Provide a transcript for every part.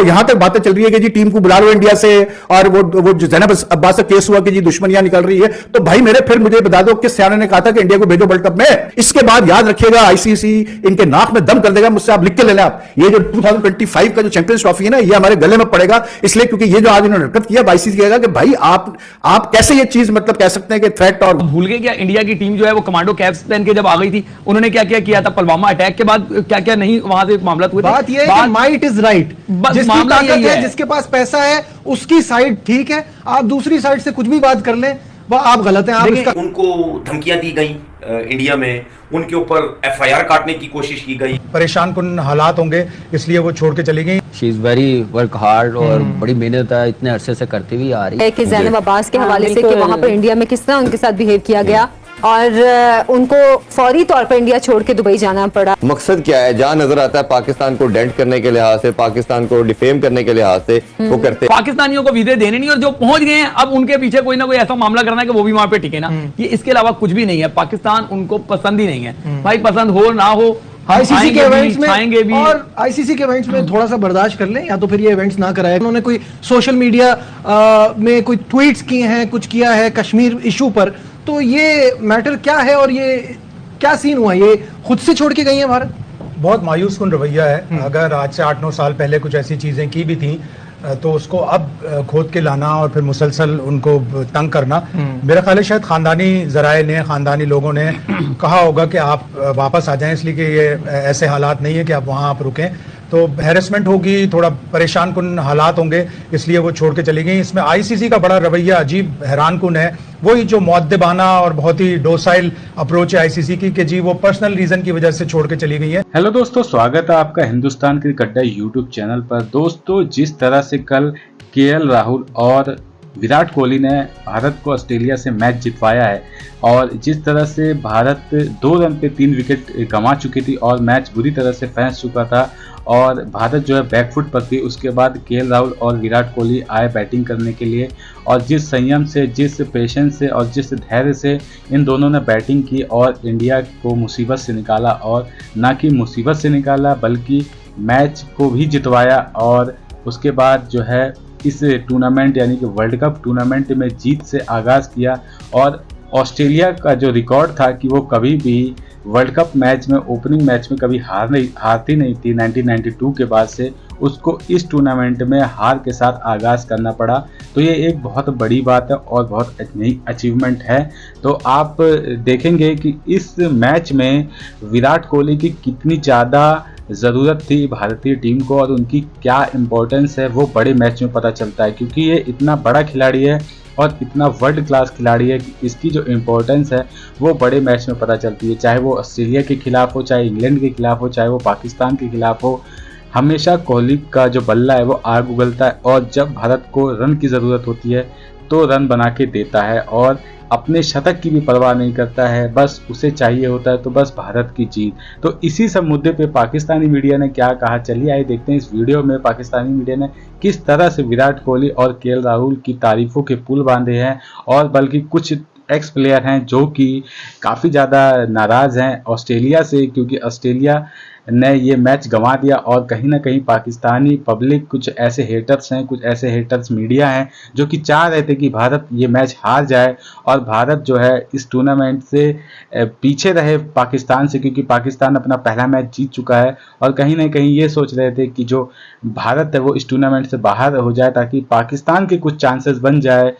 यहां तक बातें चल रही है कि जी टीम को बुला लो इंडिया से, और वो जो जैनब अब्बास का केस हुआ कि जी दुश्मनियां निकल रही है, तो भाई मेरे फिर मुझे बता दो किस सियाने ने कहा था कि इंडिया को भेजो वर्ल्ड कप में। इसके बाद याद रखिएगा आईसीसी इनके नाक में दम कर देगा, मुझसे आप लिख के ले लें आप, ये जो 2025 का जो चैंपियंस ट्रॉफी है ना, ये हमारे गले में पड़ेगा, इसलिए क्योंकि ये जो आज इन्होंने हरकत किया आईसीसी कहेगा कि भाई आप कैसे ये चीज मतलब कह सकते हैं कि थ्रेट। और भूल गए क्या इंडिया की टीम जो है वो कमांडो कैप्स पहन के जब आ गई थी, उन्होंने क्या क्या किया था पुलवामा अटैक के बाद, क्या क्या नहीं वहां से मामला हुए थे। बात ये है कि माइट इज राइट, जिसकी ताकत है, जिसके पास पैसा है उसकी साइड ठीक है, आप दूसरी साइड से कुछ भी बात कर लें वह आप गलत हैं। आप उनको धमकियां दी गई इंडिया में, उनके ऊपर एफआईआर काटने की कोशिश की गई। परेशान कुन हालात होंगे इसलिए वो छोड़ के चली गई। She is very work hard और बड़ी मेहनत है, इतने अरसे से करती हुई आ रही है कि जैनब अब्बास के हवाले से कि वहाँ पर इंडिया में किस तरह उनके साथ बिहेव किया गया और उनको फौरी तौर पर इंडिया छोड़ के दुबई जाना पड़ा। मकसद क्या है? जहाँ नजर आता है पाकिस्तान को डेंट करने के लिहाज से, पाकिस्तान को डिफेम करने के लिहाज से वो करते हैं। पाकिस्तानियों को वीजे देने नहीं, और जो पहुंच गए हैं अब उनके पीछे कोई ना कोई ऐसा मामला करना है कि वो भी वहां पे टिके ना, ये इसके अलावा कुछ भी नहीं है। पाकिस्तान उनको पसंद ही नहीं है भाई, पसंद हो ना हो आईसीसी के इवेंट्स में, और आईसीसी के इवेंट्स में थोड़ा सा बर्दाश्त कर लें, या तो फिर ये इवेंट्स ना कराए। उन्होंने कोई सोशल मीडिया में कोई ट्वीट्स किए हैं, कुछ किया है कश्मीर इशू पर, तो ये मैटर क्या है और ये क्या सीन हुआ? ये खुद से छोड़ के गई है भारत? बहुत मायूस कुन रवैया है। अगर आज से 8-9 साल पहले कुछ ऐसी चीजें की भी थी तो उसको अब खोद के लाना और फिर मुसलसल उनको तंग करना, मेरा ख्याल है शायद खानदानी जराए ने, खानदानी लोगों ने कहा होगा कि आप वापस आ जाएं, इसलिए कि ये ऐसे हालात नहीं है कि आप वहाँ आप रुकें, तो हैरेसमेंट होगी, थोड़ा परेशान कुन हालात होंगे, इसलिए वो छोड़ के चली गई। इसमें आईसीसी का बड़ा रवैया अजीब हैरान कुन है, वही जो मुअद्दिबाना और बहुत ही डोसाइल अप्रोच है आईसीसी की कि जी वो पर्सनल रीजन की वजह से छोड़ के चली गई है। हेलो दोस्तों, स्वागत है आपका हिंदुस्तान क्रिकेट अड्डा यूट्यूब चैनल पर। दोस्तों, जिस तरह से कल केएल राहुल और विराट कोहली ने भारत को ऑस्ट्रेलिया से मैच जितवाया है, और जिस तरह से भारत 2 रन पे 3 विकेट गंवा चुकी थी और मैच बुरी तरह से फंस चुका था और भारत जो है बैकफुट पर थी, उसके बाद केएल राहुल और विराट कोहली आए बैटिंग करने के लिए, और जिस संयम से, जिस पेशेंस से और जिस धैर्य से इन दोनों ने बैटिंग की और इंडिया को मुसीबत से निकाला, और ना कि मुसीबत से निकाला बल्कि मैच को भी जितवाया, और उसके बाद जो है इस टूर्नामेंट यानी कि वर्ल्ड कप टूर्नामेंट में जीत से आगाज़ किया। और ऑस्ट्रेलिया का जो रिकॉर्ड था कि वो कभी भी वर्ल्ड कप मैच में, ओपनिंग मैच में कभी हारती नहीं थी 1992 के बाद से, उसको इस टूर्नामेंट में हार के साथ आगाज़ करना पड़ा। तो ये एक बहुत बड़ी बात है और बहुत नई अचीवमेंट है। तो आप देखेंगे कि इस मैच में विराट कोहली की कितनी ज़्यादा ज़रूरत थी भारतीय टीम को, और उनकी क्या इम्पोर्टेंस है वो बड़े मैच में पता चलता है, क्योंकि ये इतना बड़ा खिलाड़ी है और इतना वर्ल्ड क्लास खिलाड़ी है कि इसकी जो इम्पोर्टेंस है वो बड़े मैच में पता चलती है। चाहे वो ऑस्ट्रेलिया के खिलाफ हो, चाहे इंग्लैंड के खिलाफ हो, चाहे वो पाकिस्तान के खिलाफ हो, हमेशा कोहली का जो बल्ला है वो आग उगलता है, और जब भारत को रन की ज़रूरत होती है तो रन बना के देता है, और अपने शतक की भी परवाह नहीं करता है, बस उसे चाहिए होता है तो बस भारत की जीत। तो इसी सब मुद्दे पे पाकिस्तानी मीडिया ने क्या कहा, चलिए आइए देखते हैं इस वीडियो में पाकिस्तानी मीडिया ने किस तरह से विराट कोहली और केएल राहुल की तारीफों के पुल बांधे हैं, और बल्कि कुछ एक्स प्लेयर हैं जो कि काफ़ी ज़्यादा नाराज़ हैं ऑस्ट्रेलिया से, क्योंकि ऑस्ट्रेलिया ने ये मैच गंवा दिया, और कहीं ना कहीं पाकिस्तानी पब्लिक, कुछ ऐसे हेटर्स हैं, कुछ ऐसे हेटर्स मीडिया हैं जो कि चाह रहे थे कि भारत ये मैच हार जाए और भारत जो है इस टूर्नामेंट से पीछे रहे पाकिस्तान से, क्योंकि पाकिस्तान अपना पहला मैच जीत चुका है, और कहीं ना कहीं ये सोच रहे थे कि जो भारत है वो इस टूर्नामेंट से बाहर हो जाए, ताकि पाकिस्तान के कुछ चांसेस बन जाए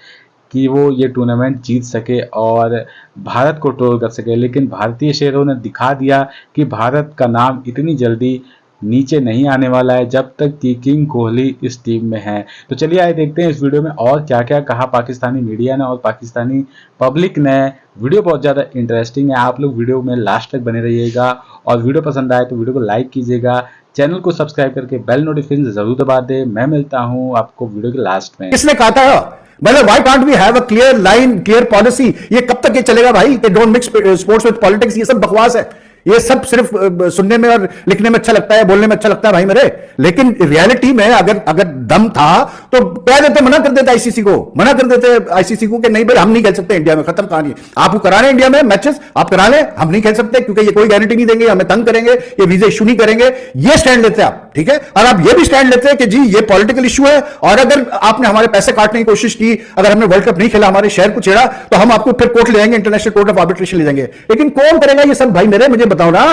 कि वो ये टूर्नामेंट जीत सके और भारत को ट्रोल कर सके। लेकिन भारतीय शेरों ने दिखा दिया कि भारत का नाम इतनी जल्दी नीचे नहीं आने वाला है जब तक कि किंग कोहली इस टीम में है। तो चलिए आइए देखते हैं इस वीडियो में और क्या क्या कहा पाकिस्तानी मीडिया ने और पाकिस्तानी पब्लिक ने। वीडियो बहुत ज़्यादा इंटरेस्टिंग है, आप लोग वीडियो में लास्ट तक बने रहिएगा, और वीडियो पसंद आए तो वीडियो को लाइक कीजिएगा, चैनल को सब्सक्राइब करके बेल नोटिफिकेशन जरूर दबा दे। मैं मिलता हूँ आपको वीडियो के लास्ट में। किसने कहा था? मतलब why can't we have a clear line, clear policy? ये कब तक ये चलेगा भाई? Don't mix sports with politics. ये सब बकवास है, ये सब सिर्फ सुनने में और लिखने में अच्छा लगता है, बोलने में अच्छा लगता है भाई मेरे, लेकिन रियलिटी में अगर दम था तो कह देते, मना कर देते आईसीसी को, मना कर देते आईसीसी को कि नहीं भाई हम नहीं खेल सकते इंडिया में, खत्म कहानी। आप करा रहे हैं इंडिया में मैचेस, आप करा लें, हम नहीं खेल सकते क्योंकि ये कोई गारंटी नहीं देंगे, हमें तंग करेंगे, ये वीजा इशू नहीं करेंगे। ये स्टैंड लेते हैं आप, ठीक है। और आप ये भी स्टैंड लेते हैं कि जी ये पॉलिटिकल इशू है, और अगर आपने हमारे पैसे काटने की कोशिश की, अगर हमने वर्ल्ड कप नहीं खेला, हमारे शहर को छेड़ा, तो हम आपको फिर कोर्ट ले जाएंगे, इंटरनेशनल कोर्ट ऑफ आर्बिट्रेशन ले जाएंगे। लेकिन कौन करेगा ये सब भाई मेरे, मुझे बताओ ना,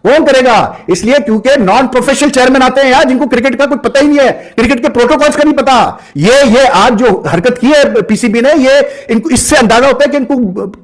कौन करेगा? इसलिए क्योंकि नॉन प्रोफेशनल चेयरमैन आते हैं यार, जिनको क्रिकेट का कुछ पता ही नहीं है, क्रिकेट के प्रोटोकॉल्स का नहीं पता। ये आज जो हरकत की है पीसीबी ने, ये इनको इससे अंदाजा होता है कि इनको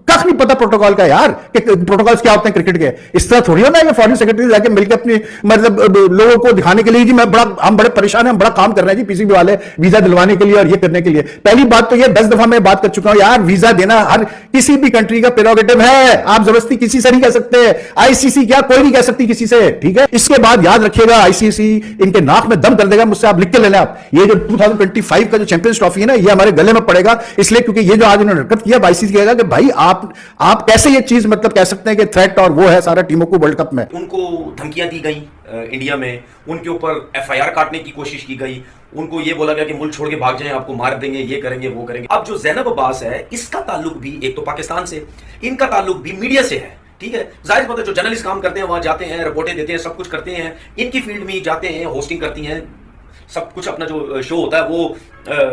कख नहीं पता प्रोटोकॉल का यार, कि प्रोटोकॉल्स क्या होते हैं क्रिकेट के। इस तरह थोड़ी होना है कि फॉरेन सेक्रेटरी जाके मिलकर अपनी मतलब लोगों को दिखाने के लिए जी हम बड़े परेशान हैं, हम बड़ा काम कर रहे हैं जी पीसीबी वाले वीजा दिलवाने के लिए और ये करने के लिए। पहली बात तो ये 10 दफा मैं बात कर चुका हूं यार, वीजा देना हर किसी भी कंट्री का प्रेरोगेटिव है, आप जबरदस्ती किसी से नहीं कह सकते। आईसीसी क्या, कोई नहीं कह सकती किसी से, ठीक है। इसके बाद याद रखिएगा आईसीसी इनके नाक में दम कर देगा, मुझसे आप लिख के ले लें आप, ये जो 2025 का जो चैंपियंस ट्रॉफी है ना, ये हमारे गले में पड़ेगा, इसलिए क्योंकि ये जो आज उन्होंने हरकत किया आईसीसी कहेगा कि भाई आप कैसे ये चीज मतलब कह सकते हैं कि थ्रेट और वो है सारा टीमों को वर्ल्ड कप में। उनको धमकियां दी गई इंडिया में, उनके ऊपर एफआईआर काटने की कोशिश की गई, उनको ये बोला गया कि मुल्क छोड़ के भाग जाएं, आपको मार देंगे, ये करेंगे वो करेंगे। अब जो ज़ैनब अब्बास है, इसका ताल्लुक भी एक तो पाकिस्तान से, इनका ताल्लुक भी मीडिया से है, ठीक है। जाहिर बात है जो जर्नलिस्ट काम करते हैं वहां जाते हैं, रिपोर्टें देते हैं, सब कुछ करते हैं, इनकी फील्ड में जाते हैं, होस्टिंग करती हैं, सब कुछ अपना जो शो होता है वो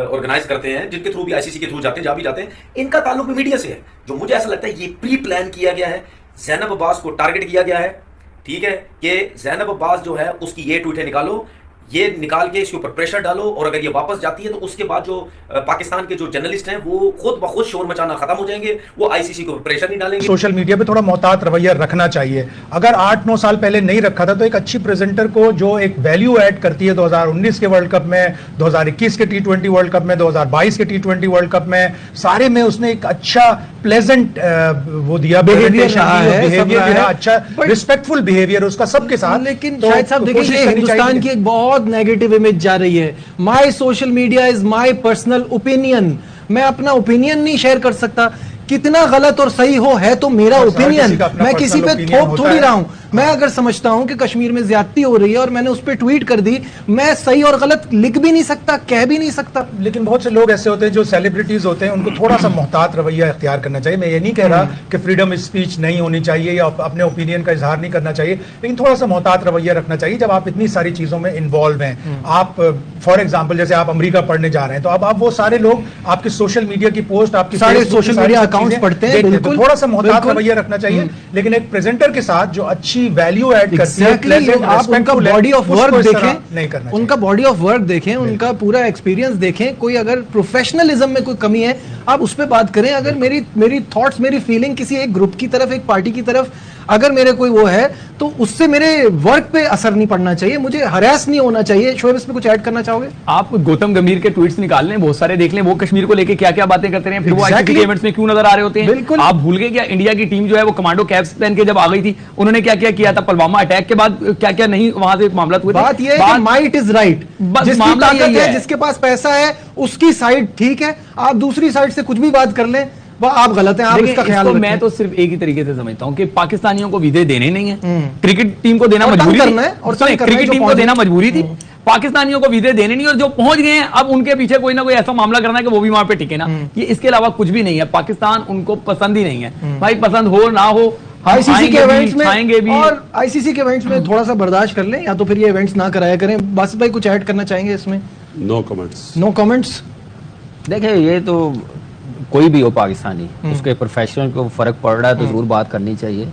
ऑर्गेनाइज करते हैं, जिनके थ्रू भी आईसीसी के थ्रू जाते हैं, जा भी जाते हैं। इनका ताल्लुक भी मीडिया से है, जो मुझे ऐसा लगता है ये प्री प्लान किया गया है, ज़ैनब अब्बास को टारगेट किया गया है, ठीक है, कि ज़ैनब अब्बास जो है उसकी ये ट्वीटें निकालो, ये निकाल के इसके ऊपर प्रेशर डालो, और अगर ये वापस जाती है तो उसके बाद जो पाकिस्तान के जो जर्नलिस्ट हैं वो खुद ब खुद शोर मचाना खत्म हो जाएंगे, वो आईसीसी को प्रेशर नहीं डालेंगे। सोशल मीडिया पे थोड़ा मोहतात रवैया रखना चाहिए। अगर 8-9 साल पहले नहीं रखा था तो एक अच्छी प्रेजेंटर को जो एक वैल्यू ऐड करती है 2019 के वर्ल्ड कप में, 2021 के T20 वर्ल्ड कप में, 2022 के T20 वर्ल्ड कप में, सारे में उसने एक अच्छा प्लेजेंट वो दिया, बिहेवियर रहा है, अच्छा रिस्पेक्टफुल बिहेवियर उसका सबके साथ। लेकिन शायद साहब देखिए हिंदुस्तान की एक बहुत नेगेटिव इमेज जा रही है। My social media is my personal opinion, मैं अपना ओपिनियन नहीं शेयर कर सकता, कितना गलत और सही हो है तो मेरा ओपिनियन, मैं किसी पे थोप थोड़ी रहा हूं। मैं अगर समझता हूं कि कश्मीर में ज्यादती हो रही है और मैंने उस पर ट्वीट कर दी, मैं सही और गलत लिख भी नहीं सकता, कह भी नहीं सकता। लेकिन बहुत से लोग ऐसे होते हैं जो सेलिब्रिटीज होते हैं, उनको थोड़ा सा मोहतात रवैया इख्तियार करना चाहिए। मैं ये नहीं कह रहा कि फ्रीडम ऑफ स्पीच नहीं होनी चाहिए या अपने ओपिनियन का इजहार नहीं करना चाहिए, लेकिन थोड़ा सा मोहतात रवैया रखना चाहिए जब आप इतनी सारी चीजों में इन्वॉल्व हैं। आप फॉर एग्जाम्पल जैसे आप अमेरिका पढ़ने जा रहे हैं, तो अब आप वो सारे लोग आपके सोशल मीडिया की पोस्ट, आपके सारे सोशल मीडिया अकाउंट्स पढ़ते हैं, बिल्कुल थोड़ा सा मोहतात रवैया रखना चाहिए। लेकिन एक प्रेजेंटर के साथ जो अच्छी वैल्यू ऐड आप उनका बॉडी ऑफ वर्क देखें, नहीं करना, उनका बॉडी ऑफ वर्क देखें, उनका पूरा एक्सपीरियंस देखें, कोई अगर प्रोफेशनलिज्म में कोई कमी है आप उस पर बात करें। अगर मेरी थॉट्स, मेरी फीलिंग किसी एक ग्रुप की तरफ, एक पार्टी की तरफ अगर मेरे कोई वो है तो उससे मेरे वर्क पे असर नहीं पड़ना चाहिए, मुझे हरास नहीं होना चाहिए। शोएब इसमें कुछ ऐड करना चाहोगे? आप गौतम गंभीर के ट्वीट्स निकाल लें, बहुत सारे देख लें, वो कश्मीर को लेके क्या क्या बातें करते रहे, फिर वो आईसीसी के इवेंट्स में क्यों नजर आ रहे होते हैं। बिल्कुल। आप भूल गए क्या इंडिया की टीम जो है वो कमांडो कैप्स पहन के जब आ गई थी, उन्होंने क्या क्या किया था, पुलवामा अटैक के बाद क्या क्या नहीं वहां से मामला हुए। बात यह है कि माइट इज राइट, जिसकी ताकत है, जिसके पास पैसा है उसकी साइड ठीक है, आप दूसरी साइड से कुछ भी बात कर लें आप गलत हैं, आप इसका ख्याल रखें। मैं तो सिर्फ एक ही तरीके से समझता हूं कि पाकिस्तानियों को वीजे देने नहीं है, क्रिकेट टीम को देना मजबूरी थी, और क्रिकेट टीम को देना मजबूरी थी, पाकिस्तानियों को वीजे देने नहीं, और जो पहुंच गए हैं अब उनके पीछे कोई ना कोई ऐसा मामला करना है कि वो भी वहां पे टिके ना, ये इसके अलावा कुछ भी नहीं है। पाकिस्तान उनको पसंद ही नहीं है भाई, पसंद हो ना हो, आईसीसी के इवेंट्स में आएंगे भी, और आईसीसी के इवेंट्स में थोड़ा सा बर्दाश्त कर लें, या तो फिर ये इवेंट्स ना कराया करें। बस भाई कुछ ऐड करना चाहेंगे इसमें? No comments. No comments. देखिए ये तो कोई भी हो पाकिस्तानी, उसके प्रोफेशनल को फर्क पड़ रहा है तो जरूर बात करनी चाहिए।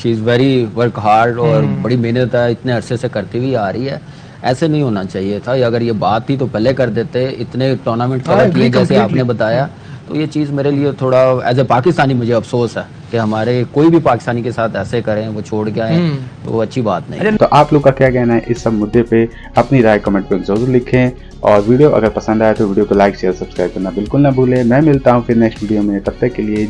She is very work hard और बड़ी मेहनत है, इतने अरसे से करती हुई आ रही है, ऐसे नहीं होना चाहिए था। अगर ये बात थी तो पहले कर देते, इतने टूर्नामेंट कवर किए जैसे आपने बताया, तो ये चीज़ मेरे लिए थोड़ा एज ए पाकिस्तानी मुझे अफसोस है कि हमारे कोई भी पाकिस्तानी के साथ ऐसे करें, वो छोड़ के आए, तो वो अच्छी बात नहीं। तो आप लोग का क्या कहना है इस सब मुद्दे पे, अपनी राय कमेंट पे जरूर लिखें, और वीडियो अगर पसंद आए तो वीडियो को लाइक शेयर सब्सक्राइब करना बिल्कुल ना भूलें। मैं मिलता हूँ फिर नेक्स्ट वीडियो में, तब तक के लिए